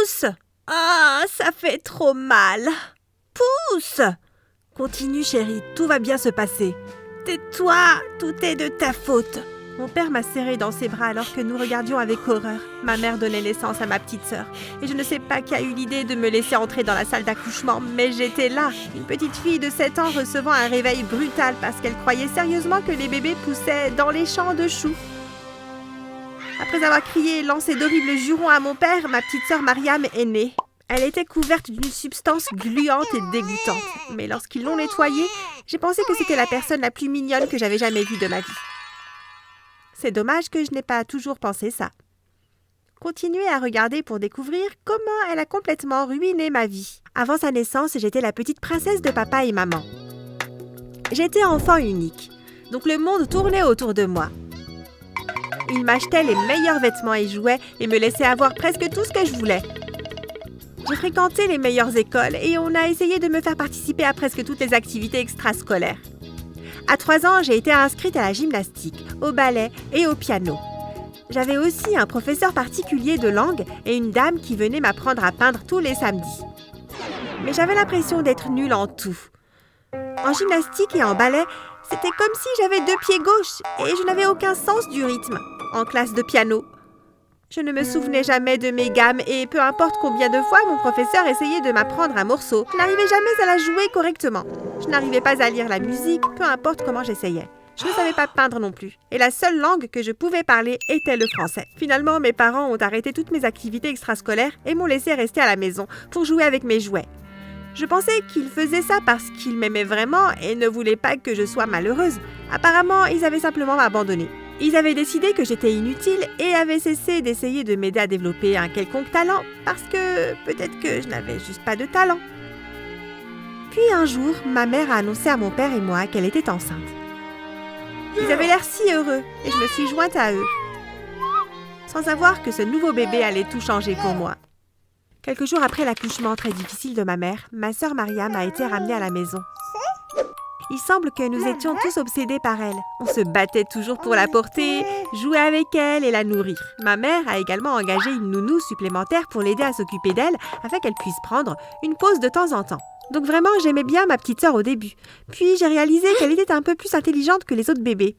Pousse! Ah, ça fait trop mal. Pousse! Continue, chérie, tout va bien se passer. Tais-toi, tout est de ta faute. Mon père m'a serré dans ses bras alors que nous regardions avec horreur. Ma mère donnait naissance à ma petite sœur. Et je ne sais pas qui a eu l'idée de me laisser entrer dans la salle d'accouchement, mais j'étais là, une petite fille de 7 ans recevant un réveil brutal parce qu'elle croyait sérieusement que les bébés poussaient dans les champs de choux. Après avoir crié et lancé d'horribles jurons à mon père, ma petite sœur Mariam est née. Elle était couverte d'une substance gluante et dégoûtante. Mais lorsqu'ils l'ont nettoyée, j'ai pensé que c'était la personne la plus mignonne que j'avais jamais vue de ma vie. C'est dommage que je n'ai pas toujours pensé ça. Continuez à regarder pour découvrir comment elle a complètement ruiné ma vie. Avant sa naissance, j'étais la petite princesse de papa et maman. J'étais enfant unique, donc le monde tournait autour de moi. Ils m'achetaient les meilleurs vêtements et jouets et me laissaient avoir presque tout ce que je voulais. J'ai fréquenté les meilleures écoles et on a essayé de me faire participer à presque toutes les activités extrascolaires. À 3 ans, j'ai été inscrite à la gymnastique, au ballet et au piano. J'avais aussi un professeur particulier de langue et une dame qui venait m'apprendre à peindre tous les samedis. Mais j'avais l'impression d'être nulle en tout. En gymnastique et en ballet, c'était comme si j'avais 2 pieds gauches et je n'avais aucun sens du rythme. En classe de piano, je ne me souvenais jamais de mes gammes et peu importe combien de fois mon professeur essayait de m'apprendre un morceau, je n'arrivais jamais à la jouer correctement. Je n'arrivais pas à lire la musique, peu importe comment j'essayais. Je ne savais pas peindre non plus. Et la seule langue que je pouvais parler était le français. Finalement, mes parents ont arrêté toutes mes activités extrascolaires et m'ont laissé rester à la maison pour jouer avec mes jouets. Je pensais qu'ils faisaient ça parce qu'ils m'aimaient vraiment et ne voulaient pas que je sois malheureuse. Apparemment, ils avaient simplement abandonné. Ils avaient décidé que j'étais inutile et avaient cessé d'essayer de m'aider à développer un quelconque talent parce que peut-être que je n'avais juste pas de talent. Puis un jour, ma mère a annoncé à mon père et moi qu'elle était enceinte. Ils avaient l'air si heureux et je me suis jointe à eux, sans savoir que ce nouveau bébé allait tout changer pour moi. Quelques jours après l'accouchement très difficile de ma mère, ma sœur Mariam a été ramenée à la maison. Il semble que nous étions tous obsédés par elle. On se battait toujours pour la porter, jouer avec elle et la nourrir. Ma mère a également engagé une nounou supplémentaire pour l'aider à s'occuper d'elle afin qu'elle puisse prendre une pause de temps en temps. Donc vraiment, j'aimais bien ma petite sœur au début. Puis j'ai réalisé qu'elle était un peu plus intelligente que les autres bébés.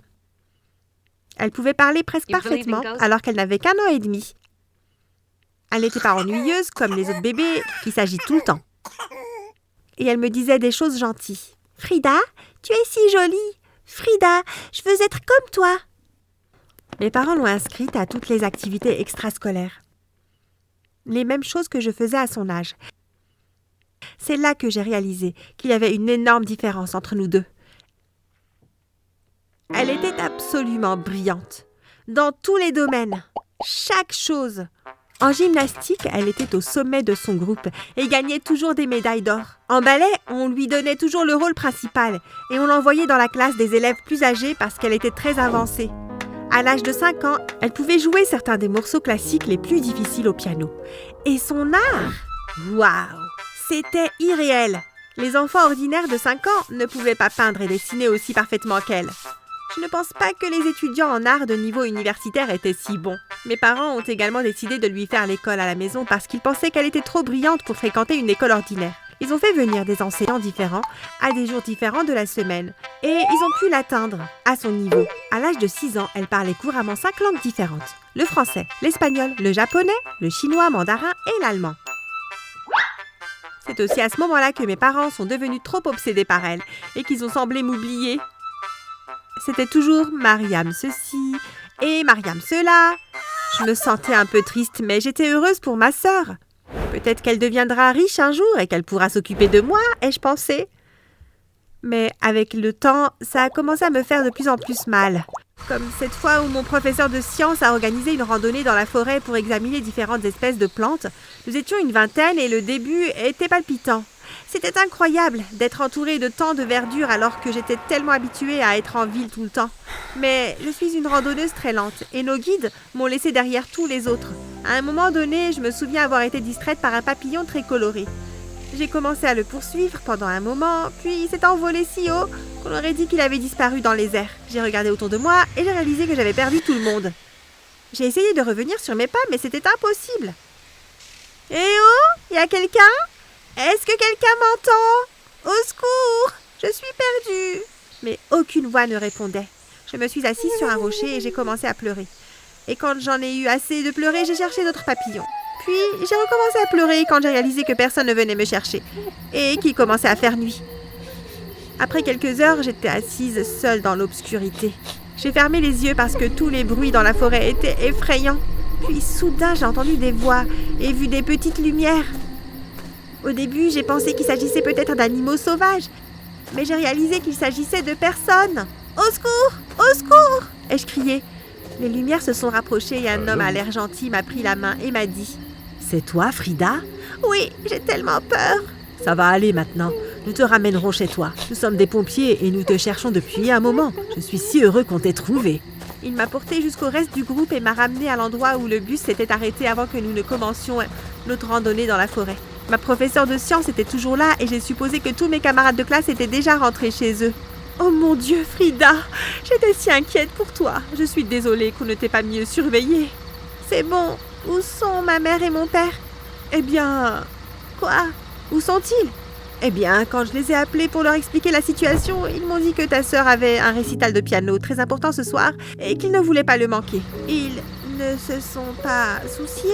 Elle pouvait parler presque parfaitement alors qu'elle n'avait qu'1 an et demi. Elle n'était pas ennuyeuse comme les autres bébés qui s'agitent tout le temps. Et elle me disait des choses gentilles. « Frida, tu es si jolie. Frida, je veux être comme toi. » Mes parents l'ont inscrite à toutes les activités extrascolaires. Les mêmes choses que je faisais à son âge. C'est là que j'ai réalisé qu'il y avait une énorme différence entre nous deux. Elle était absolument brillante, dans tous les domaines, chaque chose. En gymnastique, elle était au sommet de son groupe et gagnait toujours des médailles d'or. En ballet, on lui donnait toujours le rôle principal et on l'envoyait dans la classe des élèves plus âgés parce qu'elle était très avancée. À l'âge de 5 ans, elle pouvait jouer certains des morceaux classiques les plus difficiles au piano. Et son art, waouh, c'était irréel. Les enfants ordinaires de 5 ans ne pouvaient pas peindre et dessiner aussi parfaitement qu'elle. Je ne pense pas que les étudiants en art de niveau universitaire étaient si bons. Mes parents ont également décidé de lui faire l'école à la maison parce qu'ils pensaient qu'elle était trop brillante pour fréquenter une école ordinaire. Ils ont fait venir des enseignants différents à des jours différents de la semaine et ils ont pu l'atteindre à son niveau. À l'âge de 6 ans, elle parlait couramment 5 langues différentes. Le français, l'espagnol, le japonais, le chinois, mandarin et l'allemand. C'est aussi à ce moment-là que mes parents sont devenus trop obsédés par elle et qu'ils ont semblé m'oublier. C'était toujours Mariam ceci et Mariam cela. Je me sentais un peu triste, mais j'étais heureuse pour ma sœur. Peut-être qu'elle deviendra riche un jour et qu'elle pourra s'occuper de moi, ai-je pensé. Mais avec le temps, ça a commencé à me faire de plus en plus mal. Comme cette fois où mon professeur de sciences a organisé une randonnée dans la forêt pour examiner différentes espèces de plantes. Nous étions une vingtaine et le début était palpitant. C'était incroyable d'être entourée de tant de verdure alors que j'étais tellement habituée à être en ville tout le temps. Mais je suis une randonneuse très lente et nos guides m'ont laissée derrière tous les autres. À un moment donné, je me souviens avoir été distraite par un papillon très coloré. J'ai commencé à le poursuivre pendant un moment, puis il s'est envolé si haut qu'on aurait dit qu'il avait disparu dans les airs. J'ai regardé autour de moi et j'ai réalisé que j'avais perdu tout le monde. J'ai essayé de revenir sur mes pas, mais c'était impossible. Eh oh, y a quelqu'un? Est-ce que quelqu'un m'entend? Au secours, je suis perdue. Mais aucune voix ne répondait. Je me suis assise sur un rocher et j'ai commencé à pleurer. Et quand j'en ai eu assez de pleurer, j'ai cherché d'autres papillons. Puis j'ai recommencé à pleurer quand j'ai réalisé que personne ne venait me chercher et qu'il commençait à faire nuit. Après quelques heures, j'étais assise seule dans l'obscurité. J'ai fermé les yeux parce que tous les bruits dans la forêt étaient effrayants. Puis soudain, j'ai entendu des voix et vu des petites lumières. Au début, j'ai pensé qu'il s'agissait peut-être d'animaux sauvages, mais j'ai réalisé qu'il s'agissait de personnes. « Au secours! Au secours !» ai-je crié. Les lumières se sont rapprochées et un homme à l'air gentil m'a pris la main et m'a dit « C'est toi, Frida ?»« Oui, j'ai tellement peur. »« Ça va aller maintenant. Nous te ramènerons chez toi. Nous sommes des pompiers et nous te cherchons depuis un moment. Je suis si heureux qu'on t'ait trouvé. » Il m'a porté jusqu'au reste du groupe et m'a ramené à l'endroit où le bus s'était arrêté avant que nous ne commencions notre randonnée dans la forêt. Ma professeure de sciences était toujours là et j'ai supposé que tous mes camarades de classe étaient déjà rentrés chez eux. Oh mon Dieu, Frida, j'étais si inquiète pour toi. Je suis désolée qu'on ne t'ait pas mieux surveillée. C'est bon, où sont ma mère et mon père? Eh bien... Quoi? Où sont-ils? Eh bien, quand je les ai appelés pour leur expliquer la situation, ils m'ont dit que ta sœur avait un récital de piano très important ce soir et qu'ils ne voulaient pas le manquer. Ils ne se sont pas souciés?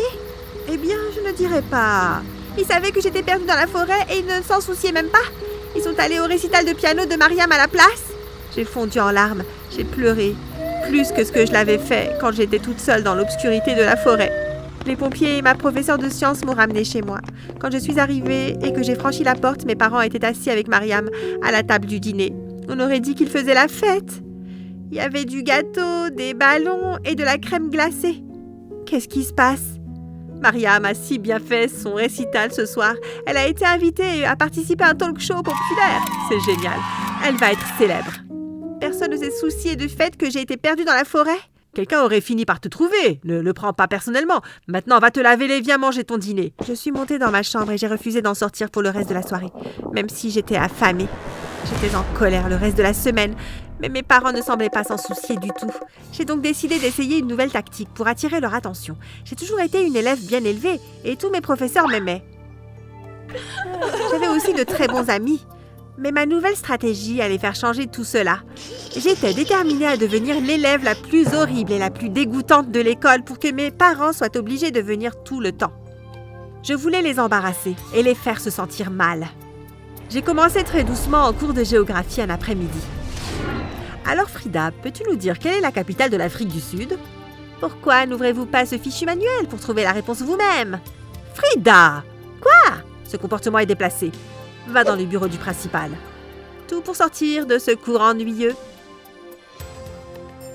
Eh bien, je ne dirais pas. Ils savaient que j'étais perdue dans la forêt et ils ne s'en souciaient même pas. Ils sont allés au récital de piano de Mariam à la place. J'ai fondu en larmes, j'ai pleuré, plus que ce que je l'avais fait quand j'étais toute seule dans l'obscurité de la forêt. Les pompiers et ma professeure de sciences m'ont ramenée chez moi. Quand je suis arrivée et que j'ai franchi la porte, mes parents étaient assis avec Mariam à la table du dîner. On aurait dit qu'ils faisaient la fête. Il y avait du gâteau, des ballons et de la crème glacée. Qu'est-ce qui se passe? Mariam a si bien fait son récital ce soir. Elle a été invitée à participer à un talk show populaire. C'est génial. Elle va être célèbre. Personne ne s'est soucié du fait que j'ai été perdue dans la forêt. Quelqu'un aurait fini par te trouver. Ne le prends pas personnellement. Maintenant, va te laver les, viens manger ton dîner. Je suis montée dans ma chambre et j'ai refusé d'en sortir pour le reste de la soirée, même si j'étais affamée. J'étais en colère le reste de la semaine, mais mes parents ne semblaient pas s'en soucier du tout. J'ai donc décidé d'essayer une nouvelle tactique pour attirer leur attention. J'ai toujours été une élève bien élevée et tous mes professeurs m'aimaient. J'avais aussi de très bons amis. Mais ma nouvelle stratégie allait faire changer tout cela. J'étais déterminée à devenir l'élève la plus horrible et la plus dégoûtante de l'école pour que mes parents soient obligés de venir tout le temps. Je voulais les embarrasser et les faire se sentir mal. J'ai commencé très doucement en cours de géographie un après-midi. Alors Frida, peux-tu nous dire quelle est la capitale de l'Afrique du Sud? Pourquoi n'ouvrez-vous pas ce fichu manuel pour trouver la réponse vous-même? Frida! Quoi? Ce comportement est déplacé. Va dans le bureau du principal. Tout pour sortir de ce cours ennuyeux.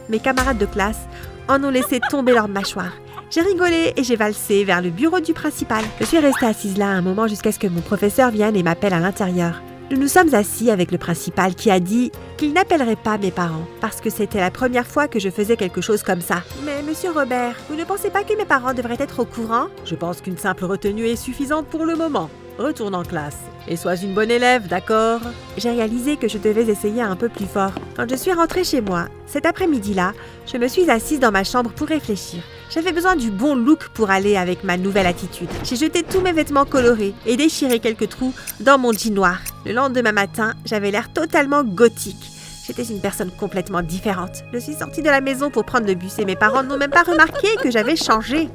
Mes camarades de classe en ont laissé tomber leurs mâchoires. J'ai rigolé et j'ai valsé vers le bureau du principal. Je suis restée assise là un moment jusqu'à ce que mon professeur vienne et m'appelle à l'intérieur. Nous nous sommes assis avec le principal qui a dit qu'il n'appellerait pas mes parents parce que c'était la première fois que je faisais quelque chose comme ça. Mais monsieur Robert, vous ne pensez pas que mes parents devraient être au courant? Je pense qu'une simple retenue est suffisante pour le moment. Retourne en classe et sois une bonne élève, d'accord? J'ai réalisé que je devais essayer un peu plus fort. Quand je suis rentrée chez moi, cet après-midi-là, je me suis assise dans ma chambre pour réfléchir. J'avais besoin du bon look pour aller avec ma nouvelle attitude. J'ai jeté tous mes vêtements colorés et déchiré quelques trous dans mon jean noir. Le lendemain matin, j'avais l'air totalement gothique. J'étais une personne complètement différente. Je suis sortie de la maison pour prendre le bus et mes parents n'ont même pas remarqué que j'avais changé.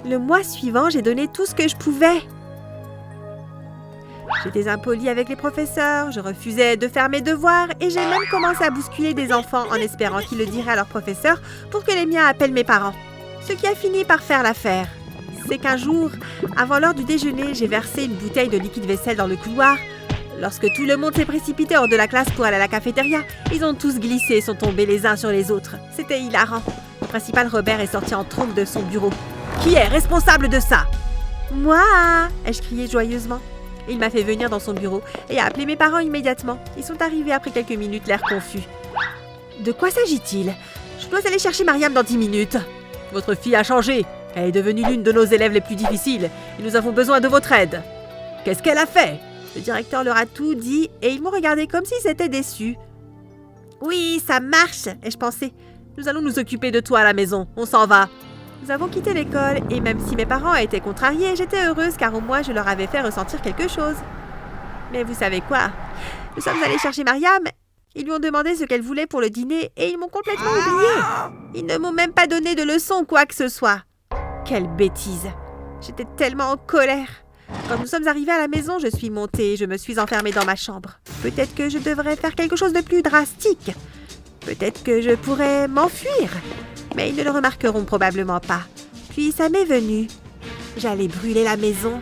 Le mois suivant, j'ai donné tout ce que je pouvais. J'étais impolie avec les professeurs, je refusais de faire mes devoirs et j'ai même commencé à bousculer des enfants en espérant qu'ils le diraient à leurs professeurs pour que les miens appellent mes parents. Ce qui a fini par faire l'affaire. C'est qu'un jour, avant l'heure du déjeuner, j'ai versé une bouteille de liquide vaisselle dans le couloir. Lorsque tout le monde s'est précipité hors de la classe pour aller à la cafétéria, ils ont tous glissé et sont tombés les uns sur les autres. C'était hilarant. Le principal Robert est sorti en trompe de son bureau. « Qui est responsable de ça ?»« Moi !» ai-je crié joyeusement. Il m'a fait venir dans son bureau et a appelé mes parents immédiatement. Ils sont arrivés après quelques minutes, l'air confus. « De quoi s'agit-il? Je dois aller chercher Mariam dans 10 minutes. »« Votre fille a changé. Elle est devenue l'une de nos élèves les plus difficiles et nous avons besoin de votre aide. »« Qu'est-ce qu'elle a fait ?» Le directeur leur a tout dit et ils m'ont regardé comme s'ils étaient déçus. « Oui, ça marche, ai-je pensé. Nous allons nous occuper de toi à la maison. On s'en va. » Nous avons quitté l'école et même si mes parents étaient contrariés, j'étais heureuse car au moins je leur avais fait ressentir quelque chose. Mais vous savez quoi? Nous sommes allés chercher Mariam. Ils lui ont demandé ce qu'elle voulait pour le dîner et ils m'ont complètement oublié. Ils ne m'ont même pas donné de leçon ou quoi que ce soit. Quelle bêtise! J'étais tellement en colère. Quand nous sommes arrivés à la maison, je suis montée et je me suis enfermée dans ma chambre. Peut-être que je devrais faire quelque chose de plus drastique. Peut-être que je pourrais m'enfuir. Mais ils ne le remarqueront probablement pas. Puis ça m'est venu. J'allais brûler la maison.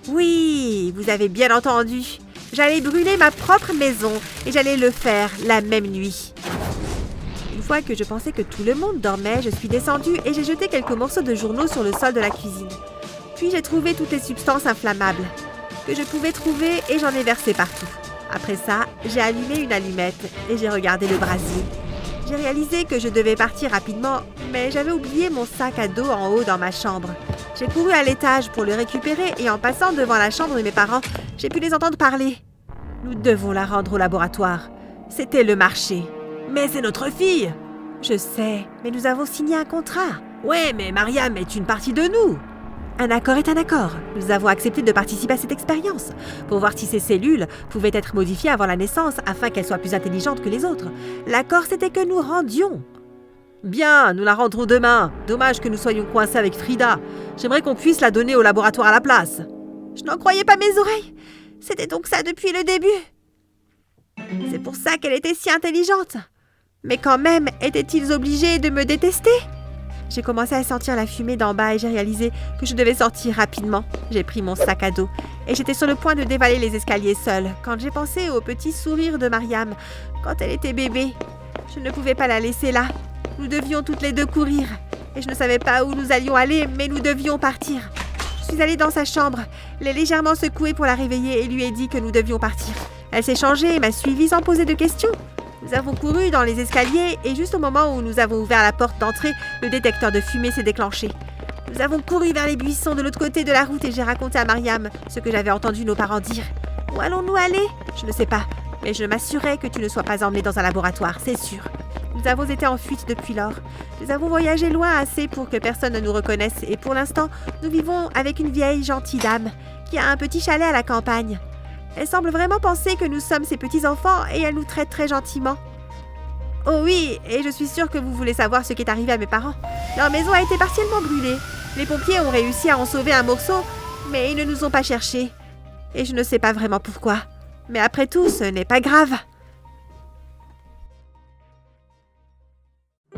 Oui, vous avez bien entendu. J'allais brûler ma propre maison et j'allais le faire la même nuit. Une fois que je pensais que tout le monde dormait, je suis descendue et j'ai jeté quelques morceaux de journaux sur le sol de la cuisine. Puis j'ai trouvé toutes les substances inflammables que je pouvais trouver et j'en ai versé partout. Après ça, j'ai allumé une allumette et j'ai regardé le brasier. J'ai réalisé que je devais partir rapidement, mais j'avais oublié mon sac à dos en haut dans ma chambre. J'ai couru à l'étage pour le récupérer et en passant devant la chambre de mes parents, j'ai pu les entendre parler. Nous devons la rendre au laboratoire. C'était le marché. Mais c'est notre fille! Je sais, mais nous avons signé un contrat. Ouais, mais Mariam est une partie de nous. Un accord est un accord. Nous avons accepté de participer à cette expérience pour voir si ces cellules pouvaient être modifiées avant la naissance afin qu'elles soient plus intelligentes que les autres. L'accord, c'était que nous rendions. Bien, nous la rendrons demain. Dommage que nous soyons coincés avec Frida. J'aimerais qu'on puisse la donner au laboratoire à la place. Je n'en croyais pas mes oreilles. C'était donc ça depuis le début. C'est pour ça qu'elle était si intelligente. Mais quand même, étaient-ils obligés de me détester? J'ai commencé à sentir la fumée d'en bas et j'ai réalisé que je devais sortir rapidement. J'ai pris mon sac à dos et j'étais sur le point de dévaler les escaliers seule quand j'ai pensé au petit sourire de Mariam quand elle était bébé. Je ne pouvais pas la laisser là. Nous devions toutes les deux courir et je ne savais pas où nous allions aller, mais nous devions partir. Je suis allée dans sa chambre, l'ai légèrement secouée pour la réveiller et lui ai dit que nous devions partir. Elle s'est changée et m'a suivie sans poser de questions. Nous avons couru dans les escaliers et juste au moment où nous avons ouvert la porte d'entrée, le détecteur de fumée s'est déclenché. Nous avons couru vers les buissons de l'autre côté de la route et j'ai raconté à Mariam ce que j'avais entendu nos parents dire. Où allons-nous aller? Je ne sais pas, mais je m'assurais que tu ne sois pas emmené dans un laboratoire, c'est sûr. Nous avons été en fuite depuis lors. Nous avons voyagé loin assez pour que personne ne nous reconnaisse et pour l'instant, nous vivons avec une vieille gentille dame qui a un petit chalet à la campagne. Elle semble vraiment penser que nous sommes ses petits-enfants et elle nous traite très gentiment. Oh oui, et je suis sûre que vous voulez savoir ce qui est arrivé à mes parents. Leur maison a été partiellement brûlée. Les pompiers ont réussi à en sauver un morceau, mais ils ne nous ont pas cherchés. Et je ne sais pas vraiment pourquoi. Mais après tout, ce n'est pas grave.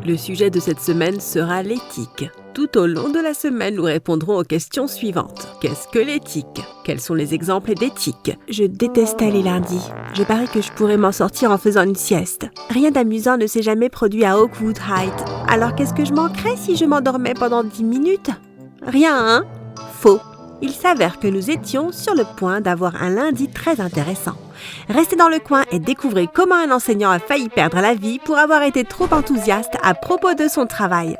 Le sujet de cette semaine sera l'éthique. Tout au long de la semaine, nous répondrons aux questions suivantes. Qu'est-ce que l'éthique? Quels sont les exemples d'éthique? Je détestais les lundis. Je parie que je pourrais m'en sortir en faisant une sieste. Rien d'amusant ne s'est jamais produit à Oakwood Heights. Alors qu'est-ce que je manquerais si je m'endormais pendant 10 minutes? Rien, hein? Faux. Il s'avère que nous étions sur le point d'avoir un lundi très intéressant. Restez dans le coin et découvrez comment un enseignant a failli perdre la vie pour avoir été trop enthousiaste à propos de son travail.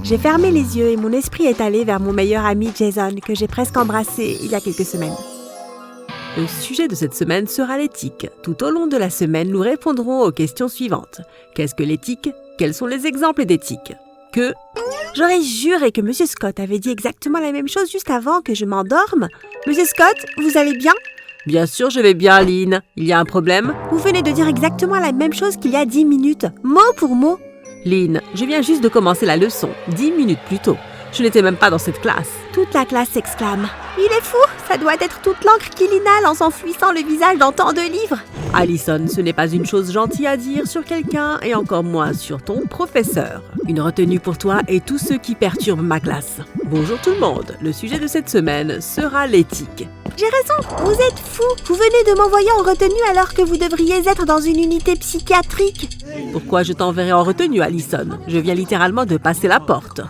J'ai fermé les yeux et mon esprit est allé vers mon meilleur ami Jason, que j'ai presque embrassé il y a quelques semaines. Le sujet de cette semaine sera l'éthique. Tout au long de la semaine, nous répondrons aux questions suivantes. Qu'est-ce que l'éthique? Quels sont les exemples d'éthique? Que... J'aurais juré que M. Scott avait dit exactement la même chose juste avant que je m'endorme. Monsieur Scott, vous allez bien? Bien sûr, je vais bien, Lynn. Il y a un problème? Vous venez de dire exactement la même chose qu'il y a 10 minutes, mot pour mot. Lynn, je viens juste de commencer la leçon, 10 minutes plus tôt. Je n'étais même pas dans cette classe. Toute la classe s'exclame. Il est fou, ça doit être toute l'encre qu'il inhale en s'enfouissant le visage dans tant de livres. Allison, ce n'est pas une chose gentille à dire sur quelqu'un et encore moins sur ton professeur. Une retenue pour toi et tous ceux qui perturbent ma classe. Bonjour tout le monde, le sujet de cette semaine sera l'éthique. J'ai raison, vous êtes fou. Vous venez de m'envoyer en retenue alors que vous devriez être dans une unité psychiatrique. Pourquoi je t'enverrai en retenue, Allison? Je viens littéralement de passer la porte.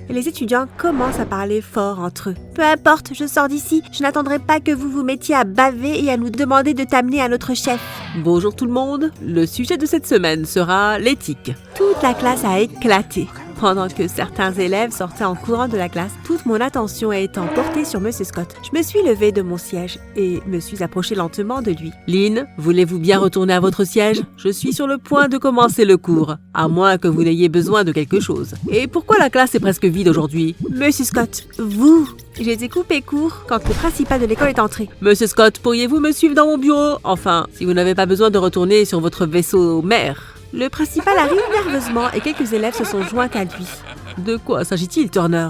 Et les étudiants commencent à parler fort entre eux. Peu importe, je sors d'ici. Je n'attendrai pas que vous vous mettiez à baver et à nous demander de t'amener à notre chef. Bonjour tout le monde, le sujet de cette semaine sera l'éthique. Toute la classe a éclaté. Pendant que certains élèves sortaient en courant de la classe, toute mon attention étant portée sur Monsieur Scott. Je me suis levée de mon siège et me suis approchée lentement de lui. « Lynn, voulez-vous bien retourner à votre siège? Je suis sur le point de commencer le cours, à moins que vous n'ayez besoin de quelque chose. Et pourquoi la classe est presque vide aujourd'hui? » Monsieur Scott, vous... J'ai été coupé court quand le principal de l'école est entré. « Monsieur Scott, pourriez-vous me suivre dans mon bureau? Enfin, si vous n'avez pas besoin de retourner sur votre vaisseau mère. » Le principal arrive nerveusement et quelques élèves se sont joints à lui. « De quoi s'agit-il, Turner? »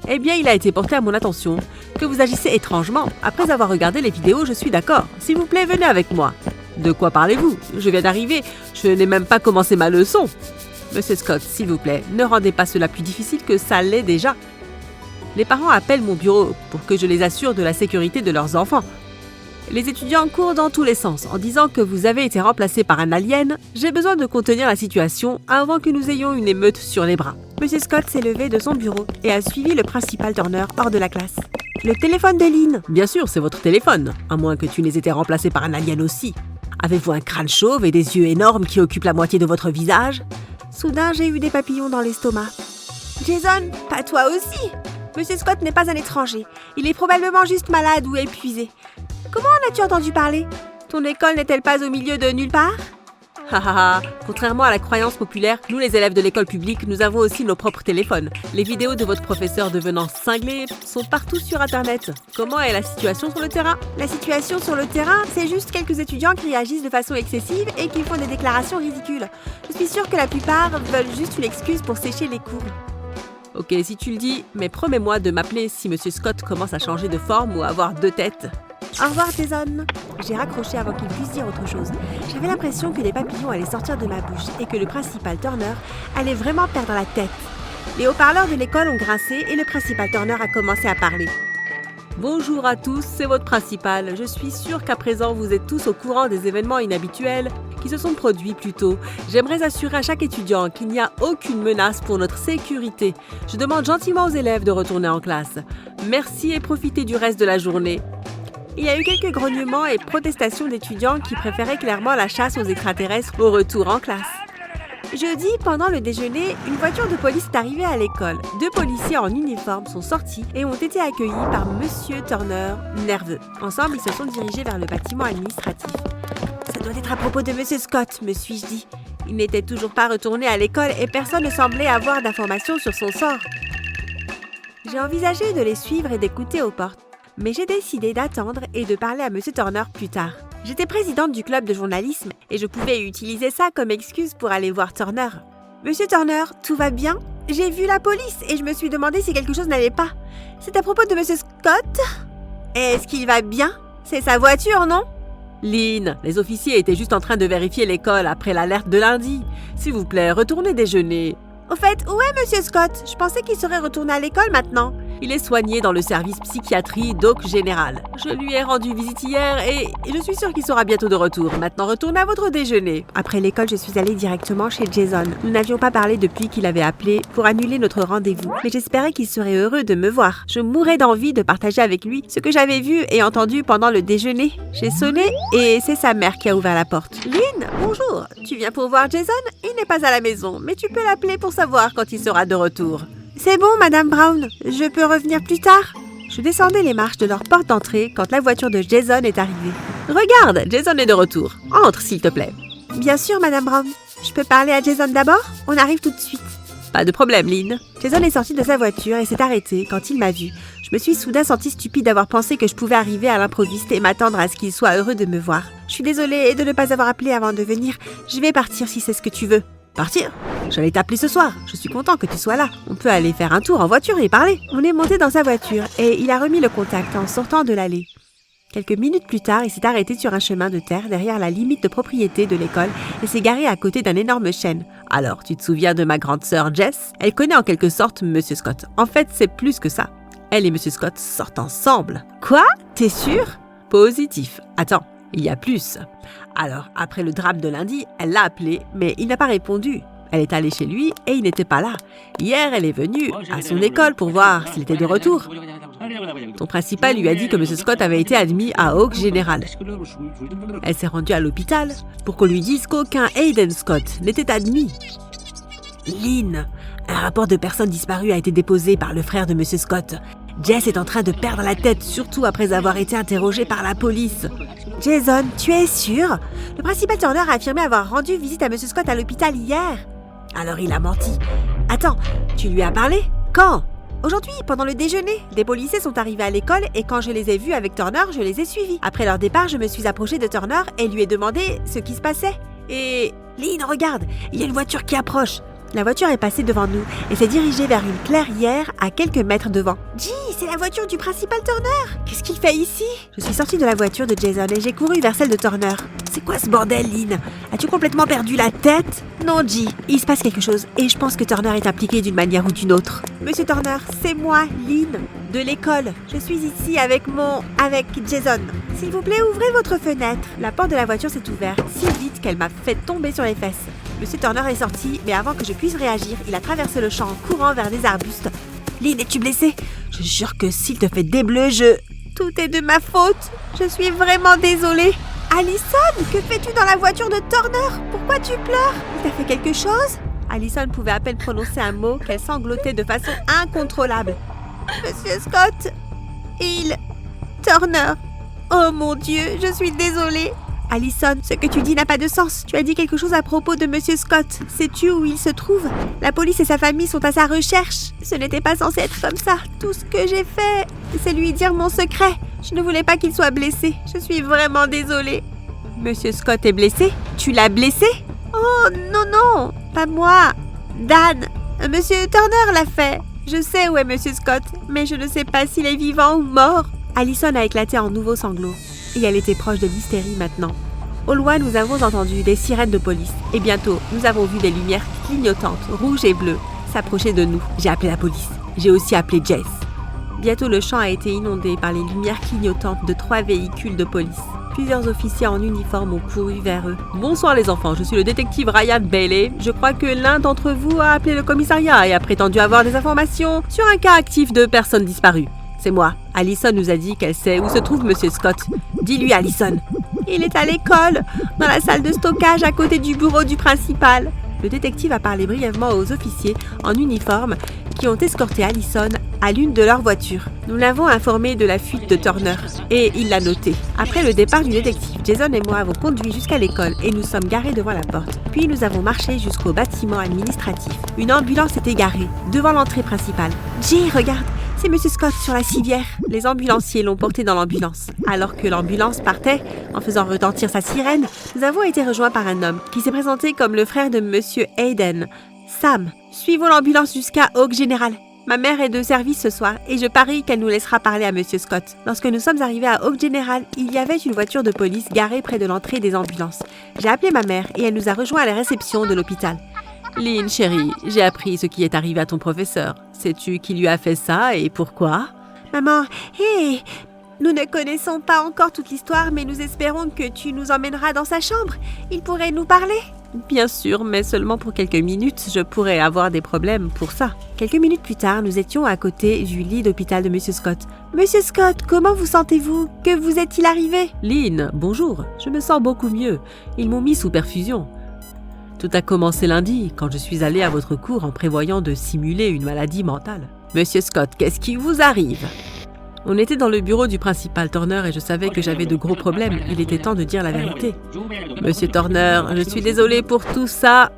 Eh bien, il a été porté à mon attention que vous agissez étrangement. Après avoir regardé les vidéos, je suis d'accord. S'il vous plaît, venez avec moi. De quoi parlez-vous? Je viens d'arriver. Je n'ai même pas commencé ma leçon. Monsieur Scott, s'il vous plaît, ne rendez pas cela plus difficile que ça l'est déjà. Les parents appellent mon bureau pour que je les assure de la sécurité de leurs enfants. Les étudiants courent dans tous les sens en disant que vous avez été remplacé par un alien. J'ai besoin de contenir la situation avant que nous ayons une émeute sur les bras. Monsieur Scott s'est levé de son bureau et a suivi le principal Turner hors de la classe. Le téléphone de Lynn. Bien sûr, c'est votre téléphone, à moins que tu n'aies été remplacé par un alien aussi. Avez-vous un crâne chauve et des yeux énormes qui occupent la moitié de votre visage? Soudain, j'ai eu des papillons dans l'estomac. Jason, pas toi aussi? Monsieur Scott n'est pas un étranger. Il est probablement juste malade ou épuisé. Comment en as-tu entendu parler? Ton école n'est-elle pas au milieu de nulle part? Contrairement à la croyance populaire, nous les élèves de l'école publique, nous avons aussi nos propres téléphones. Les vidéos de votre professeur devenant cinglé sont partout sur Internet. Comment est la situation sur le terrain? La situation sur le terrain, c'est juste quelques étudiants qui réagissent de façon excessive et qui font des déclarations ridicules. Je suis sûre que la plupart veulent juste une excuse pour sécher les cours. Ok, si tu le dis, mais promets-moi de m'appeler si Monsieur Scott commence à changer de forme ou à avoir deux têtes. Au revoir, Jason. J'ai raccroché avant qu'il puisse dire autre chose. J'avais l'impression que des papillons allaient sortir de ma bouche et que le principal Turner allait vraiment perdre la tête. Les haut-parleurs de l'école ont grincé et le principal Turner a commencé à parler. Bonjour à tous, c'est votre principal. Je suis sûre qu'à présent vous êtes tous au courant des événements inhabituels qui se sont produits plus tôt. J'aimerais assurer à chaque étudiant qu'il n'y a aucune menace pour notre sécurité. Je demande gentiment aux élèves de retourner en classe. Merci et profitez du reste de la journée. Il y a eu quelques grognements et protestations d'étudiants qui préféraient clairement la chasse aux extraterrestres au retour en classe. Jeudi, pendant le déjeuner, une voiture de police est arrivée à l'école. 2 policiers en uniforme sont sortis et ont été accueillis par Monsieur Turner, nerveux. Ensemble, ils se sont dirigés vers le bâtiment administratif. Ça doit être à propos de Monsieur Scott, me suis-je dit. Il n'était toujours pas retourné à l'école et personne ne semblait avoir d'informations sur son sort. J'ai envisagé de les suivre et d'écouter aux portes. Mais j'ai décidé d'attendre et de parler à Monsieur Turner plus tard. J'étais présidente du club de journalisme et je pouvais utiliser ça comme excuse pour aller voir Turner. « Monsieur Turner, tout va bien? J'ai vu la police et je me suis demandé si quelque chose n'allait pas. C'est à propos de Monsieur Scott? Est-ce qu'il va bien? C'est sa voiture, non? » Lynn, les officiers étaient juste en train de vérifier l'école après l'alerte de lundi. S'il vous plaît, retournez déjeuner. Au fait, où est Monsieur Scott? Je pensais qu'il serait retourné à l'école maintenant. Il est soigné dans le service psychiatrie Doc Général. Je lui ai rendu visite hier et je suis sûre qu'il sera bientôt de retour. Maintenant, retournez à votre déjeuner. Après l'école, je suis allée directement chez Jason. Nous n'avions pas parlé depuis qu'il avait appelé pour annuler notre rendez-vous. Mais j'espérais qu'il serait heureux de me voir. Je mourais d'envie de partager avec lui ce que j'avais vu et entendu pendant le déjeuner. J'ai sonné et c'est sa mère qui a ouvert la porte. « Lynn, bonjour. Tu viens pour voir Jason? Il n'est pas à la maison, mais tu peux l'appeler pour savoir quand il sera de retour. » C'est bon, Madame Brown. Je peux revenir plus tard? Je descendais les marches de leur porte d'entrée quand la voiture de Jason est arrivée. Regarde, Jason est de retour. Entre, s'il te plaît. Bien sûr, Madame Brown. Je peux parler à Jason d'abord? On arrive tout de suite. Pas de problème, Lynn. Jason est sorti de sa voiture et s'est arrêté quand il m'a vu. Je me suis soudain sentie stupide d'avoir pensé que je pouvais arriver à l'improviste et m'attendre à ce qu'il soit heureux de me voir. Je suis désolée de ne pas avoir appelé avant de venir. Je vais partir si c'est ce que tu veux. Partir? J'allais t'appeler ce soir. Je suis content que tu sois là. On peut aller faire un tour en voiture et parler. On est monté dans sa voiture et il a remis le contact en sortant de l'allée. Quelques minutes plus tard, il s'est arrêté sur un chemin de terre derrière la limite de propriété de l'école et s'est garé à côté d'un énorme chêne. Alors, tu te souviens de ma grande sœur Jess? Elle connaît en quelque sorte Monsieur Scott. En fait, c'est plus que ça. Elle et Monsieur Scott sortent ensemble. Quoi? T'es sûr? Positif. Attends. Il y a plus. Alors, après le drame de lundi, elle l'a appelé, mais il n'a pas répondu. Elle est allée chez lui et il n'était pas là. Hier, elle est venue à son école pour voir s'il était de retour. Son principal lui a dit que M. Scott avait été admis à Oak Général. Elle s'est rendue à l'hôpital pour qu'on lui dise qu'aucun Hayden Scott n'était admis. Lynn, un rapport de personnes disparues a été déposé par le frère de Monsieur Scott. Jess est en train de perdre la tête, surtout après avoir été interrogé par la police. Jason, tu es sûr? Le principal Turner a affirmé avoir rendu visite à Monsieur Scott à l'hôpital hier. Alors il a menti. Attends, tu lui as parlé? Quand? Aujourd'hui, pendant le déjeuner, des policiers sont arrivés à l'école et quand je les ai vus avec Turner, je les ai suivis. Après leur départ, je me suis approchée de Turner et lui ai demandé ce qui se passait. Et... Lynn, regarde, il y a une voiture qui approche. La voiture est passée devant nous et s'est dirigée vers une clairière à quelques mètres devant. Gee, c'est la voiture du principal Turner! Qu'est-ce qu'il fait ici? Je suis sortie de la voiture de Jason et j'ai couru vers celle de Turner. C'est quoi ce bordel, Lynn? As-tu complètement perdu la tête? Non, G, il se passe quelque chose et je pense que Turner est impliqué d'une manière ou d'une autre. Monsieur Turner, c'est moi, Lynn, de l'école. Je suis ici avec Jason. S'il vous plaît, ouvrez votre fenêtre. La porte de la voiture s'est ouverte si vite qu'elle m'a fait tomber sur les fesses. Monsieur Turner est sorti, mais avant que je puisse réagir, il a traversé le champ en courant vers des arbustes. Lynn, es-tu blessée? Je jure que s'il te fait des bleus, Tout est de ma faute. Je suis vraiment désolée. Allison, que fais-tu dans la voiture de Turner? Pourquoi tu pleures? Il t'a fait quelque chose? Allison pouvait à peine prononcer un mot qu'elle sanglotait de façon incontrôlable. Monsieur Scott, Turner. Oh mon Dieu, je suis désolée. Allison, ce que tu dis n'a pas de sens. Tu as dit quelque chose à propos de Monsieur Scott. Sais-tu où il se trouve? La police et sa famille sont à sa recherche. Ce n'était pas censé être comme ça. Tout ce que j'ai fait, c'est lui dire mon secret. Je ne voulais pas qu'il soit blessé. Je suis vraiment désolée. Monsieur Scott est blessé? Tu l'as blessé? Oh non, pas moi. Dan, Monsieur Turner l'a fait. Je sais où est Monsieur Scott, mais je ne sais pas s'il est vivant ou mort. Allison a éclaté en nouveaux sanglots. Et elle était proche de l'hystérie maintenant. Au loin, nous avons entendu des sirènes de police. Et bientôt, nous avons vu des lumières clignotantes, rouges et bleues, s'approcher de nous. J'ai appelé la police. J'ai aussi appelé Jess. Bientôt, le champ a été inondé par les lumières clignotantes de 3 véhicules de police. Plusieurs officiers en uniforme ont couru vers eux. Bonsoir les enfants, je suis le détective Ryan Bailey. Je crois que l'un d'entre vous a appelé le commissariat et a prétendu avoir des informations sur un cas actif de personnes disparues. C'est moi. Allison nous a dit qu'elle sait où se trouve Monsieur Scott. Dis-lui, Allison. Il est à l'école, dans la salle de stockage à côté du bureau du principal. Le détective a parlé brièvement aux officiers en uniforme qui ont escorté Allison à l'une de leurs voitures. Nous l'avons informé de la fuite de Turner et il l'a noté. Après le départ du détective, Jason et moi avons conduit jusqu'à l'école et nous sommes garés devant la porte. Puis nous avons marché jusqu'au bâtiment administratif. Une ambulance était garée devant l'entrée principale. Jay, regarde! C'est Monsieur Scott sur la civière. Les ambulanciers l'ont porté dans l'ambulance. Alors que l'ambulance partait, en faisant retentir sa sirène, nous avons été rejoints par un homme qui s'est présenté comme le frère de Monsieur Hayden, Sam. Suivons l'ambulance jusqu'à Oak General. Ma mère est de service ce soir et je parie qu'elle nous laissera parler à Monsieur Scott. Lorsque nous sommes arrivés à Oak General, il y avait une voiture de police garée près de l'entrée des ambulances. J'ai appelé ma mère et elle nous a rejoints à la réception de l'hôpital. Lynn, chérie, j'ai appris ce qui est arrivé à ton professeur. Sais-tu qui lui a fait ça et pourquoi? Maman, hé! Nous ne connaissons pas encore toute l'histoire, mais nous espérons que tu nous emmèneras dans sa chambre. Il pourrait nous parler? Bien sûr, mais seulement pour quelques minutes. Je pourrais avoir des problèmes pour ça. Quelques minutes plus tard, nous étions à côté du lit d'hôpital de Monsieur Scott. Monsieur Scott, comment vous sentez-vous? Que vous est-il arrivé? Lynn, bonjour. Je me sens beaucoup mieux. Ils m'ont mis sous perfusion. Tout a commencé lundi, quand je suis allée à votre cours en prévoyant de simuler une maladie mentale. Monsieur Scott, qu'est-ce qui vous arrive? On était dans le bureau du principal Turner et je savais que j'avais de gros problèmes. Il était temps de dire la vérité. Monsieur Turner, je suis désolée pour tout ça.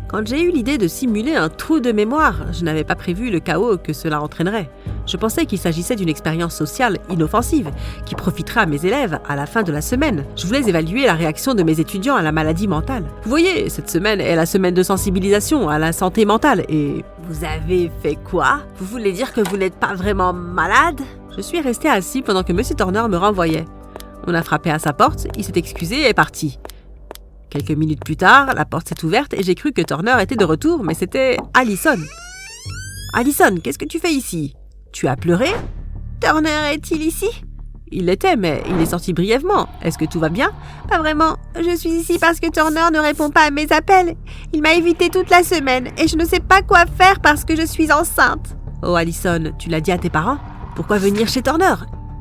Quand j'ai eu l'idée de simuler un trou de mémoire, je n'avais pas prévu le chaos que cela entraînerait. Je pensais qu'il s'agissait d'une expérience sociale inoffensive qui profitera à mes élèves à la fin de la semaine. Je voulais évaluer la réaction de mes étudiants à la maladie mentale. Vous voyez, cette semaine est la semaine de sensibilisation à la santé mentale et... Vous avez fait quoi? Vous voulez dire que vous n'êtes pas vraiment malade? Je suis resté assis pendant que Monsieur Turner me renvoyait. On a frappé à sa porte, il s'est excusé et est parti. Quelques minutes plus tard, la porte s'est ouverte et j'ai cru que Turner était de retour, mais c'était Allison. Allison, qu'est-ce que tu fais ici? Tu as pleuré? Turner est-il ici? Il l'était, mais il est sorti brièvement. Est-ce que tout va bien? Pas vraiment. Je suis ici parce que Turner ne répond pas à mes appels. Il m'a évité toute la semaine et je ne sais pas quoi faire parce que je suis enceinte. Oh Allison, tu l'as dit à tes parents? Pourquoi venir chez Turner?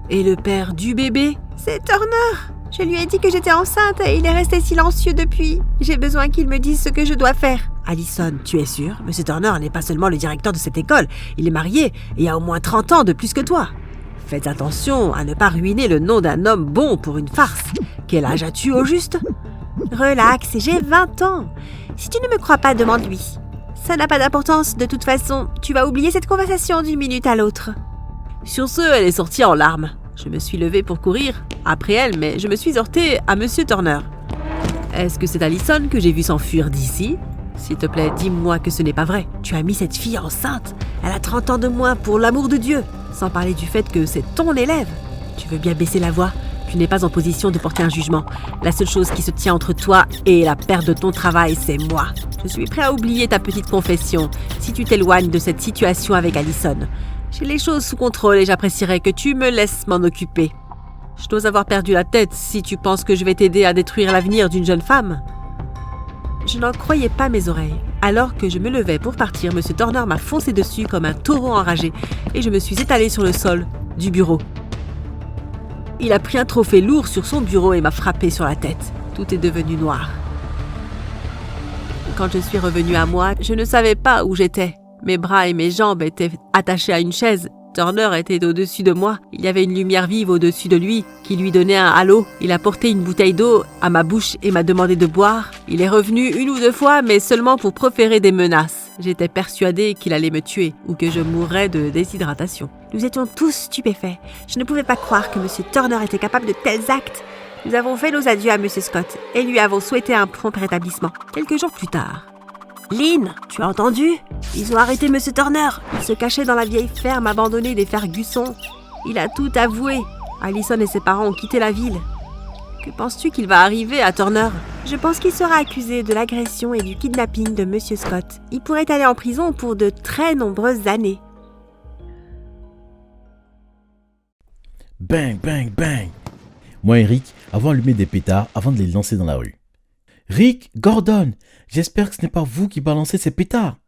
Et le père du bébé? C'est Turner. Je lui ai dit que j'étais enceinte et il est resté silencieux depuis. J'ai besoin qu'il me dise ce que je dois faire. Allison, tu es sûre? Monsieur Turner n'est pas seulement le directeur de cette école, il est marié et a au moins 30 ans de plus que toi. Faites attention à ne pas ruiner le nom d'un homme bon pour une farce. Quel âge as-tu au juste? Relax, j'ai 20 ans. Si tu ne me crois pas, demande-lui. Ça n'a pas d'importance, de toute façon, tu vas oublier cette conversation d'une minute à l'autre. Sur ce, elle est sortie en larmes. Je me suis levée pour courir après elle, mais je me suis heurtée à Monsieur Turner. Est-ce que c'est Allison que j'ai vu s'enfuir d'ici? S'il te plaît, dis-moi que ce n'est pas vrai. Tu as mis cette fille enceinte. Elle a 30 ans de moins, pour l'amour de Dieu. Sans parler du fait que c'est ton élève. Tu veux bien baisser la voix? Tu n'es pas en position de porter un jugement. La seule chose qui se tient entre toi et la perte de ton travail, c'est moi. Je suis prêt à oublier ta petite confession si tu t'éloignes de cette situation avec Allison. J'ai les choses sous contrôle et j'apprécierais que tu me laisses m'en occuper. Je dois avoir perdu la tête si tu penses que je vais t'aider à détruire l'avenir d'une jeune femme. Je n'en croyais pas mes oreilles. Alors que je me levais pour partir, M. Turner m'a foncé dessus comme un taureau enragé et je me suis étalée sur le sol du bureau. Il a pris un trophée lourd sur son bureau et m'a frappé sur la tête. Tout est devenu noir. Quand je suis revenue à moi, je ne savais pas où j'étais. Mes bras et mes jambes étaient attachés à une chaise. Turner était au-dessus de moi. Il y avait une lumière vive au-dessus de lui qui lui donnait un halo. Il a porté une bouteille d'eau à ma bouche et m'a demandé de boire. Il est revenu 1 ou 2 fois, mais seulement pour proférer des menaces. J'étais persuadée qu'il allait me tuer ou que je mourrais de déshydratation. Nous étions tous stupéfaits. Je ne pouvais pas croire que M. Turner était capable de tels actes. Nous avons fait nos adieux à M. Scott et lui avons souhaité un prompt rétablissement. Quelques jours plus tard, Lynn, tu as entendu? Ils ont arrêté M. Turner. Il se cachait dans la vieille ferme abandonnée des Ferguson. Il a tout avoué. Allison et ses parents ont quitté la ville. Que penses-tu qu'il va arriver à Turner? Je pense qu'il sera accusé de l'agression et du kidnapping de M. Scott. Il pourrait aller en prison pour de très nombreuses années. Bang, bang, bang. Moi et Rick avons allumé des pétards avant de les lancer dans la rue. « Rick, Gordon, j'espère que ce n'est pas vous qui balancez ces pétards !»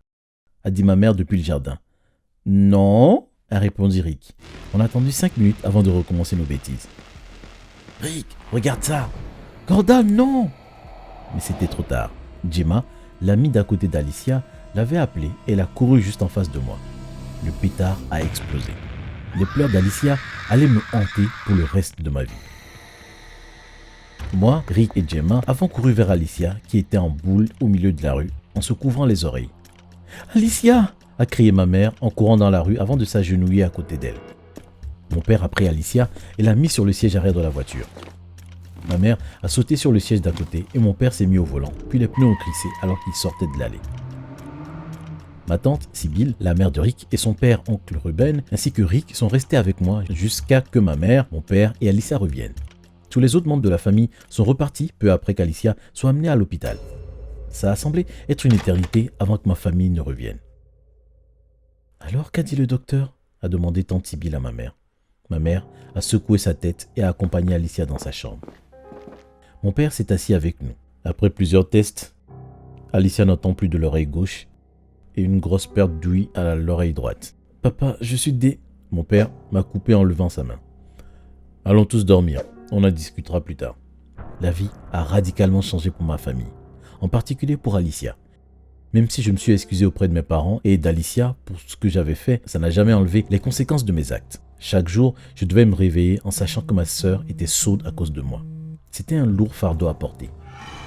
a dit ma mère depuis le jardin. « Non !» a répondu Rick. On a attendu 5 minutes avant de recommencer nos bêtises. « Rick, regarde ça !»« Gordon, non !» Mais c'était trop tard. Gemma, l'amie d'à côté d'Alicia, l'avait appelé et elle a couru juste en face de moi. Le pétard a explosé. Les pleurs d'Alicia allaient me hanter pour le reste de ma vie. Moi, Rick et Gemma avons couru vers Alicia qui était en boule au milieu de la rue en se couvrant les oreilles. « Alicia !» a crié ma mère en courant dans la rue avant de s'agenouiller à côté d'elle. Mon père a pris Alicia et l'a mis sur le siège arrière de la voiture. Ma mère a sauté sur le siège d'à côté et mon père s'est mis au volant, puis les pneus ont crissé alors qu'il sortait de l'allée. Ma tante, Sibylle, la mère de Rick, et son père, oncle Ruben, ainsi que Rick sont restés avec moi jusqu'à que ma mère, mon père et Alicia reviennent. Tous les autres membres de la famille sont repartis peu après qu'Alicia soit amenée à l'hôpital. Ça a semblé être une éternité avant que ma famille ne revienne. « Alors, qu'a dit le docteur ?» a demandé tante Sibylle à ma mère. Ma mère a secoué sa tête et a accompagné Alicia dans sa chambre. Mon père s'est assis avec nous. Après plusieurs tests, Alicia n'entend plus de l'oreille gauche et une grosse perte d'ouïe à l'oreille droite. « Papa, je suis Mon père m'a coupé en levant sa main. « Allons tous dormir. On en discutera plus tard. » La vie a radicalement changé pour ma famille, en particulier pour Alicia. Même si je me suis excusé auprès de mes parents et d'Alicia pour ce que j'avais fait, ça n'a jamais enlevé les conséquences de mes actes. Chaque jour, je devais me réveiller en sachant que ma sœur était sourde à cause de moi. C'était un lourd fardeau à porter.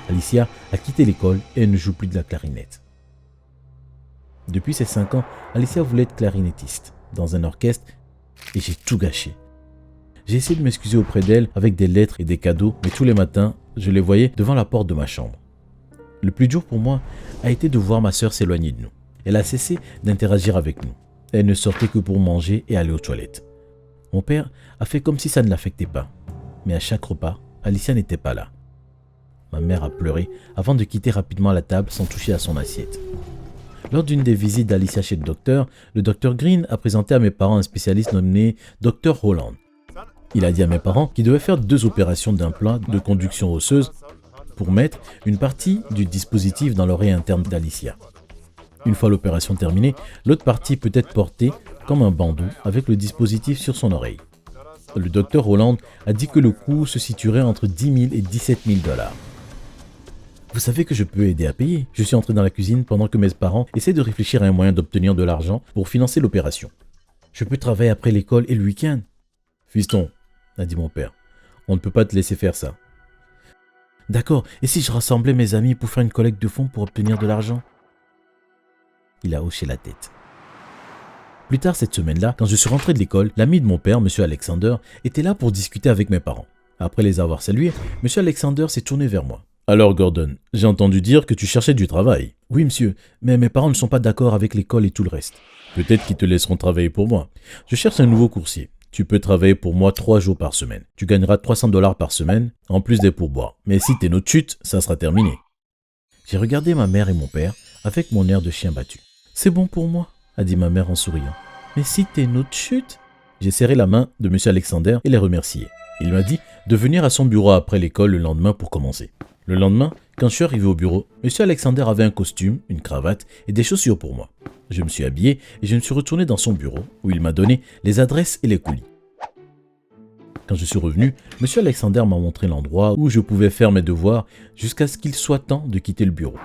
Alicia a quitté l'école et elle ne joue plus de la clarinette. Depuis ses 5 ans, Alicia voulait être clarinettiste dans un orchestre et j'ai tout gâché. J'ai essayé de m'excuser auprès d'elle avec des lettres et des cadeaux, mais tous les matins, je les voyais devant la porte de ma chambre. Le plus dur pour moi a été de voir ma sœur s'éloigner de nous. Elle a cessé d'interagir avec nous. Elle ne sortait que pour manger et aller aux toilettes. Mon père a fait comme si ça ne l'affectait pas. Mais à chaque repas, Alicia n'était pas là. Ma mère a pleuré avant de quitter rapidement la table sans toucher à son assiette. Lors d'une des visites d'Alicia chez le docteur Green a présenté à mes parents un spécialiste nommé Dr Holland. Il a dit à mes parents qu'ils devaient faire 2 opérations d'implant de conduction osseuse pour mettre une partie du dispositif dans l'oreille interne d'Alicia. Une fois l'opération terminée, l'autre partie peut être portée comme un bandeau avec le dispositif sur son oreille. Le docteur Holland a dit que le coût se situerait entre 10 000 et 17 000 $. Vous savez que je peux aider à payer. Je suis entré dans la cuisine pendant que mes parents essaient de réfléchir à un moyen d'obtenir de l'argent pour financer l'opération. Je peux travailler après l'école et le week-end. Fiston, a dit mon père, on ne peut pas te laisser faire ça. D'accord, et si je rassemblais mes amis pour faire une collecte de fonds pour obtenir de l'argent? Il a hoché la tête. Plus tard cette semaine-là, quand je suis rentré de l'école, l'ami de mon père, M. Alexander, était là pour discuter avec mes parents. Après les avoir salués, M. Alexander s'est tourné vers moi. « Alors Gordon, j'ai entendu dire que tu cherchais du travail. »« Oui monsieur, mais mes parents ne sont pas d'accord avec l'école et tout le reste. »« Peut-être qu'ils te laisseront travailler pour moi. Je cherche un nouveau coursier. Tu peux travailler pour moi 3 jours par semaine. Tu gagneras $300 par semaine, en plus des pourboires. Mais si tes notes chutent, ça sera terminé. » J'ai regardé ma mère et mon père avec mon air de chien battu. « C'est bon pour moi, » a dit ma mère en souriant. « Mais si tes notes chutent ?» J'ai serré la main de M. Alexander et les remercié. Il m'a dit de venir à son bureau après l'école le lendemain pour commencer. Le lendemain, quand je suis arrivé au bureau, M. Alexander avait un costume, une cravate et des chaussures pour moi. Je me suis habillé et je me suis retourné dans son bureau où il m'a donné les adresses et les colis. Quand je suis revenu, M. Alexander m'a montré l'endroit où je pouvais faire mes devoirs jusqu'à ce qu'il soit temps de quitter le bureau.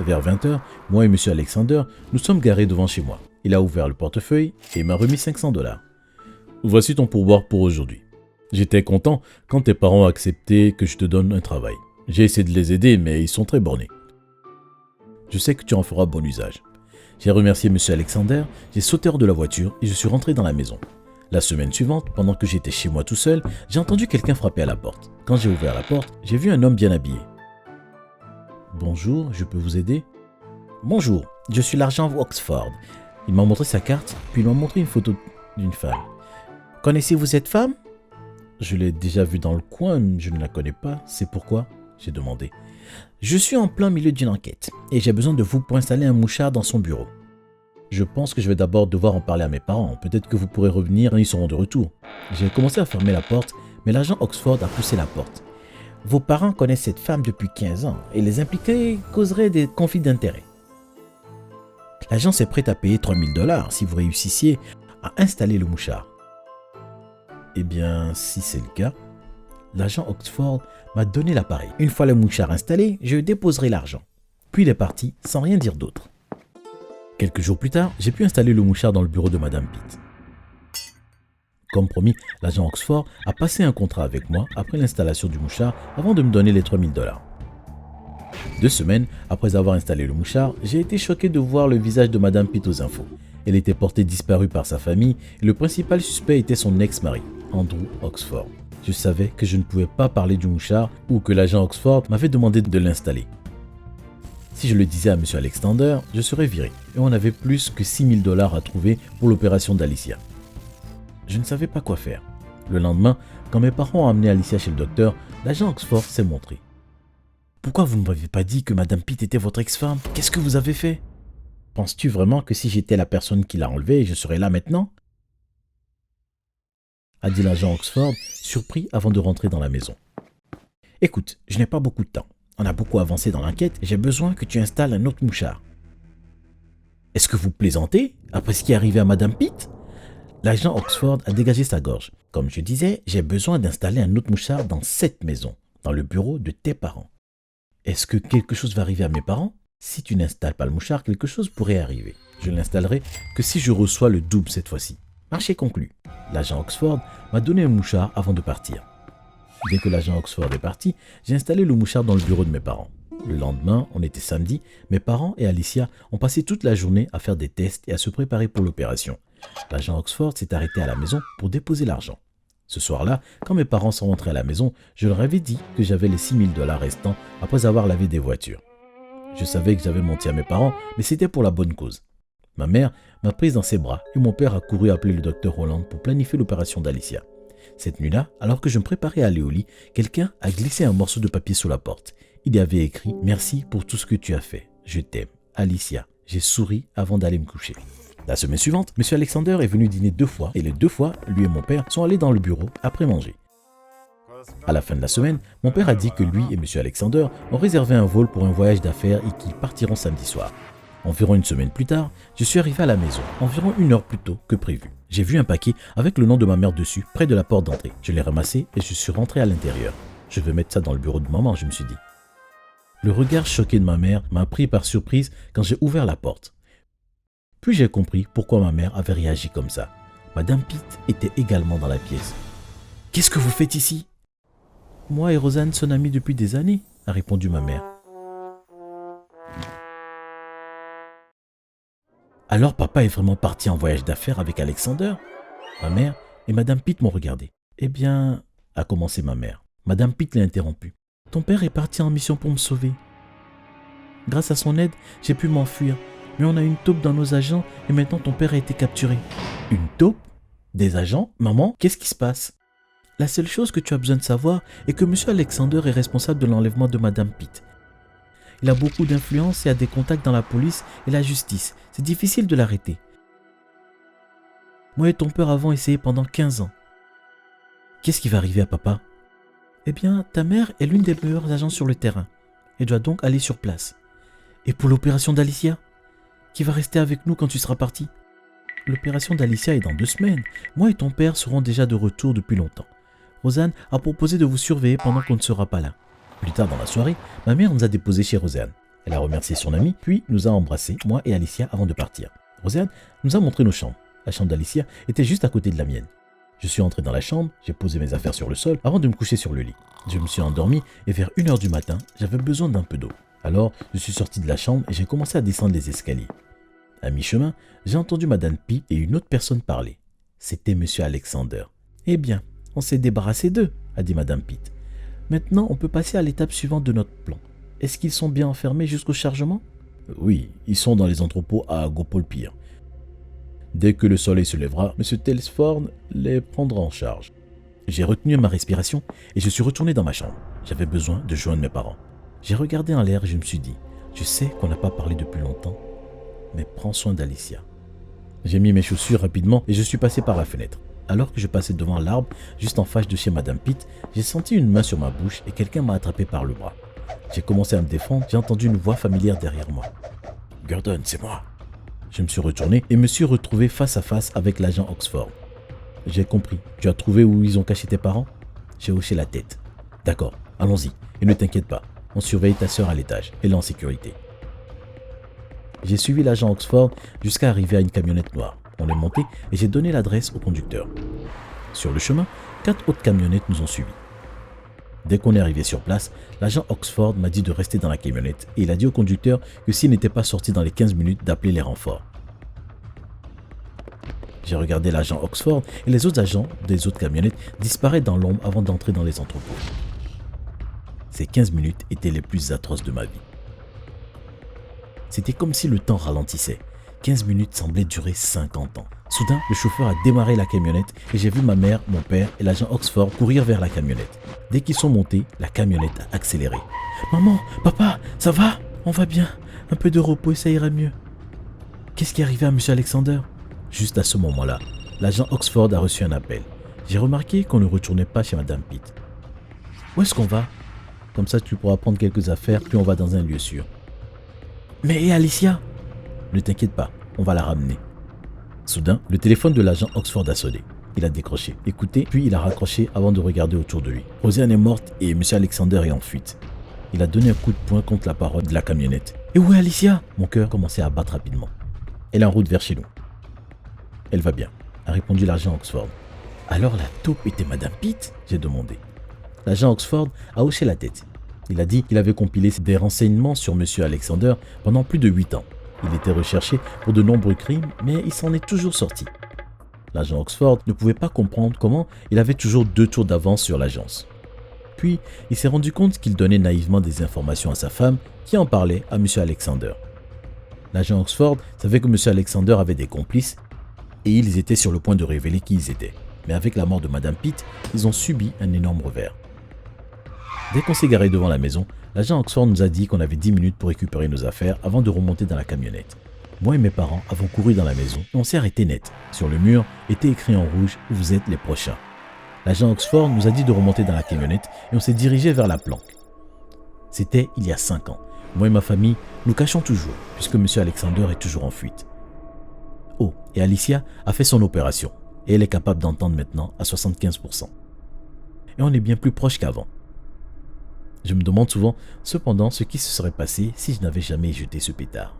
Vers 20h, moi et M. Alexander, nous sommes garés devant chez moi. Il a ouvert le portefeuille et m'a remis $500. « Voici ton pourboire pour aujourd'hui. J'étais content quand tes parents ont accepté que je te donne un travail. J'ai essayé de les aider, mais ils sont très bornés. Je sais que tu en feras bon usage. » J'ai remercié M. Alexander, j'ai sauté hors de la voiture et je suis rentré dans la maison. La semaine suivante, pendant que j'étais chez moi tout seul, j'ai entendu quelqu'un frapper à la porte. Quand j'ai ouvert la porte, j'ai vu un homme bien habillé. « Bonjour, je peux vous aider ?»« Bonjour, je suis l'agent Oxford. » Il m'a montré sa carte, puis il m'a montré une photo d'une femme. « Connaissez-vous cette femme ?»« Je l'ai déjà vue dans le coin, je ne la connais pas. C'est pourquoi ?» j'ai demandé. « Je suis en plein milieu d'une enquête et j'ai besoin de vous pour installer un mouchard dans son bureau. Je pense que je vais d'abord devoir en parler à mes parents. Peut-être que vous pourrez revenir quand ils seront de retour. » J'ai commencé à fermer la porte, mais l'agent Oxford a poussé la porte. « Vos parents connaissent cette femme depuis 15 ans et les impliquer causerait des conflits d'intérêts. L'agence est prête à payer $3000 si vous réussissiez à installer le mouchard. » Eh bien, si c'est le cas, l'agent Oxford m'a donné l'appareil. Une fois le mouchard installé, je déposerai l'argent. Puis il est parti sans rien dire d'autre. Quelques jours plus tard, j'ai pu installer le mouchard dans le bureau de Madame Pitt. Comme promis, l'agent Oxford a passé un contrat avec moi après l'installation du mouchard avant de me donner les $3000. 2 semaines après avoir installé le mouchard, j'ai été choqué de voir le visage de Madame Pitt aux infos. Elle était portée disparue par sa famille et le principal suspect était son ex-mari, Andrew Oxford. Je savais que je ne pouvais pas parler du mouchard ou que l'agent Oxford m'avait demandé de l'installer. Si je le disais à M. Alexander, je serais viré et on avait plus que $6000 à trouver pour l'opération d'Alicia. Je ne savais pas quoi faire. Le lendemain, quand mes parents ont amené Alicia chez le docteur, l'agent Oxford s'est montré. « Pourquoi vous ne m'avez pas dit que Madame Pitt était votre ex-femme? Qu'est-ce que vous avez fait? Penses-tu vraiment que si j'étais la personne qui l'a enlevée, je serais là maintenant ?» a dit l'agent Oxford, surpris avant de rentrer dans la maison. « Écoute, je n'ai pas beaucoup de temps. On a beaucoup avancé dans l'enquête et j'ai besoin que tu installes un autre mouchard. »« Est-ce que vous plaisantez après ce qui est arrivé à Madame Pitt ?» L'agent Oxford a dégagé sa gorge. « Comme je disais, j'ai besoin d'installer un autre mouchard dans cette maison, dans le bureau de tes parents. Est-ce que quelque chose va arriver à mes parents? Si tu n'installes pas le mouchard, quelque chose pourrait arriver. Je l'installerai que si je reçois le double cette fois-ci. Marché conclu. » L'agent Oxford m'a donné un mouchard avant de partir. Dès que l'agent Oxford est parti, j'ai installé le mouchard dans le bureau de mes parents. Le lendemain, on était samedi, mes parents et Alicia ont passé toute la journée à faire des tests et à se préparer pour l'opération. L'agent Oxford s'est arrêté à la maison pour déposer l'argent. Ce soir-là, quand mes parents sont rentrés à la maison, je leur avais dit que j'avais les $6000 restants après avoir lavé des voitures. Je savais que j'avais menti à mes parents, mais c'était pour la bonne cause. Ma mère m'a prise dans ses bras et mon père a couru appeler le docteur Holland pour planifier l'opération d'Alicia. Cette nuit-là, alors que je me préparais à aller au lit, quelqu'un a glissé un morceau de papier sous la porte. Il y avait écrit « Merci pour tout ce que tu as fait. Je t'aime. Alicia. » J'ai souri avant d'aller me coucher. La semaine suivante, M. Alexander est venu dîner 2 fois et les 2 fois, lui et mon père sont allés dans le bureau après manger. À la fin de la semaine, mon père a dit que lui et M. Alexander ont réservé un vol pour un voyage d'affaires et qu'ils partiront samedi soir. Environ une semaine plus tard, je suis arrivé à la maison, environ 1 heure plus tôt que prévu. J'ai vu un paquet avec le nom de ma mère dessus, près de la porte d'entrée. Je l'ai ramassé et je suis rentré à l'intérieur. Je vais mettre ça dans le bureau de maman, je me suis dit. Le regard choqué de ma mère m'a pris par surprise quand j'ai ouvert la porte. Puis j'ai compris pourquoi ma mère avait réagi comme ça. Madame Pitt était également dans la pièce. « Qu'est-ce que vous faites ici ?»« Moi et Rosanne sommes amies depuis des années, » a répondu ma mère. « Alors papa est vraiment parti en voyage d'affaires avec Alexander ?» Ma mère et Madame Pitt m'ont regardé. « Eh bien, » a commencé ma mère. Madame Pitt l'a interrompu. « Ton père est parti en mission pour me sauver. Grâce à son aide, j'ai pu m'enfuir. Mais on a une taupe dans nos agents et maintenant ton père a été capturé. » « Une taupe ? Des agents ? Maman, qu'est-ce qui se passe ? » La seule chose que tu as besoin de savoir est que M. Alexander est responsable de l'enlèvement de Madame Pitt. Il a beaucoup d'influence et a des contacts dans la police et la justice. C'est difficile de l'arrêter. Moi et ton père avons essayé pendant 15 ans. Qu'est-ce qui va arriver à papa ? Eh bien, ta mère est l'une des meilleures agents sur le terrain. Elle doit donc aller sur place. Et pour l'opération d'Alicia ? Qui va rester avec nous quand tu seras parti ? L'opération d'Alicia est dans 2 semaines. Moi et ton père serons déjà de retour depuis longtemps. Rosanne a proposé de vous surveiller pendant qu'on ne sera pas là. Plus tard dans la soirée, ma mère nous a déposés chez Rosanne. Elle a remercié son amie, puis nous a embrassés, moi et Alicia, avant de partir. Rosanne nous a montré nos chambres. La chambre d'Alicia était juste à côté de la mienne. Je suis entré dans la chambre, j'ai posé mes affaires sur le sol avant de me coucher sur le lit. Je me suis endormi et vers 1h du matin, j'avais besoin d'un peu d'eau. Alors, je suis sorti de la chambre et j'ai commencé à descendre les escaliers. À mi-chemin, j'ai entendu Madame Pitt et une autre personne parler. C'était Monsieur Alexander. « Eh bien, on s'est débarrassé d'eux, » a dit Madame Pitt. « Maintenant, on peut passer à l'étape suivante de notre plan. Est-ce qu'ils sont bien enfermés jusqu'au chargement ?»« Oui, ils sont dans les entrepôts à Gopolpir. Dès que le soleil se lèvera, M. Telsford les prendra en charge. » J'ai retenu ma respiration et je suis retourné dans ma chambre. J'avais besoin de joindre mes parents. J'ai regardé en l'air et je me suis dit, je sais qu'on n'a pas parlé depuis longtemps, mais prends soin d'Alicia. J'ai mis mes chaussures rapidement et je suis passé par la fenêtre. Alors que je passais devant l'arbre, juste en face de chez Madame Pitt, j'ai senti une main sur ma bouche et quelqu'un m'a attrapé par le bras. J'ai commencé à me défendre, j'ai entendu une voix familière derrière moi. « Gurdon, c'est moi !» Je me suis retourné et me suis retrouvé face à face avec l'agent Oxford. J'ai compris. Tu as trouvé où ils ont caché tes parents ? J'ai hoché la tête. D'accord, allons-y. Et ne t'inquiète pas, on surveille ta sœur à l'étage. Elle est en sécurité. J'ai suivi l'agent Oxford jusqu'à arriver à une camionnette noire. On est monté et j'ai donné l'adresse au conducteur. Sur le chemin, 4 autres camionnettes nous ont suivis. Dès qu'on est arrivé sur place, l'agent Oxford m'a dit de rester dans la camionnette et il a dit au conducteur que s'il n'était pas sorti dans les 15 minutes, d'appeler les renforts. J'ai regardé l'agent Oxford et les autres agents des autres camionnettes disparaître dans l'ombre avant d'entrer dans les entrepôts. Ces 15 minutes étaient les plus atroces de ma vie. C'était comme si le temps ralentissait. 15 minutes semblaient durer 50 ans. Soudain, le chauffeur a démarré la camionnette et j'ai vu ma mère, mon père et l'agent Oxford courir vers la camionnette. Dès qu'ils sont montés, la camionnette a accéléré. « Maman, papa, ça va ? On va bien. Un peu de repos et ça ira mieux. » Qu'est-ce qui est arrivé à M. Alexander ? Juste à ce moment-là, l'agent Oxford a reçu un appel. J'ai remarqué qu'on ne retournait pas chez Madame Pitt. « Où est-ce qu'on va ? Comme ça, tu pourras prendre quelques affaires, puis on va dans un lieu sûr. »« Mais et Alicia ? Ne t'inquiète pas, on va la ramener. » Soudain, le téléphone de l'agent Oxford a sonné. Il a décroché, écouté, puis il a raccroché avant de regarder autour de lui. Rosanne est morte et M. Alexander est en fuite. Il a donné un coup de poing contre la paroi de la camionnette. « Et où est Alicia ?» Mon cœur commençait à battre rapidement. « Elle est en route vers chez nous. »« Elle va bien, » a répondu l'agent Oxford. « Alors la taupe était Madame Pitt ?» j'ai demandé. L'agent Oxford a hoché la tête. Il a dit qu'il avait compilé des renseignements sur M. Alexander pendant plus de 8 ans. Il était recherché pour de nombreux crimes, mais il s'en est toujours sorti. L'agent Oxford ne pouvait pas comprendre comment il avait toujours 2 tours d'avance sur l'agence. Puis, il s'est rendu compte qu'il donnait naïvement des informations à sa femme qui en parlait à M. Alexander. L'agent Oxford savait que M. Alexander avait des complices et ils étaient sur le point de révéler qui ils étaient. Mais avec la mort de Madame Pitt, ils ont subi un énorme revers. Dès qu'on s'est garé devant la maison, l'agent Oxford nous a dit qu'on avait 10 minutes pour récupérer nos affaires avant de remonter dans la camionnette. Moi et mes parents avons couru dans la maison et on s'est arrêté net. Sur le mur était écrit en rouge « Vous êtes les prochains ». L'agent Oxford nous a dit de remonter dans la camionnette et on s'est dirigé vers la planque. C'était il y a 5 ans. Moi et ma famille, nous cachons toujours, puisque M. Alexander est toujours en fuite. Oh, et Alicia a fait son opération et elle est capable d'entendre maintenant à 75%. Et on est bien plus proche qu'avant. Je me demande souvent, cependant, ce qui se serait passé si je n'avais jamais jeté ce pétard.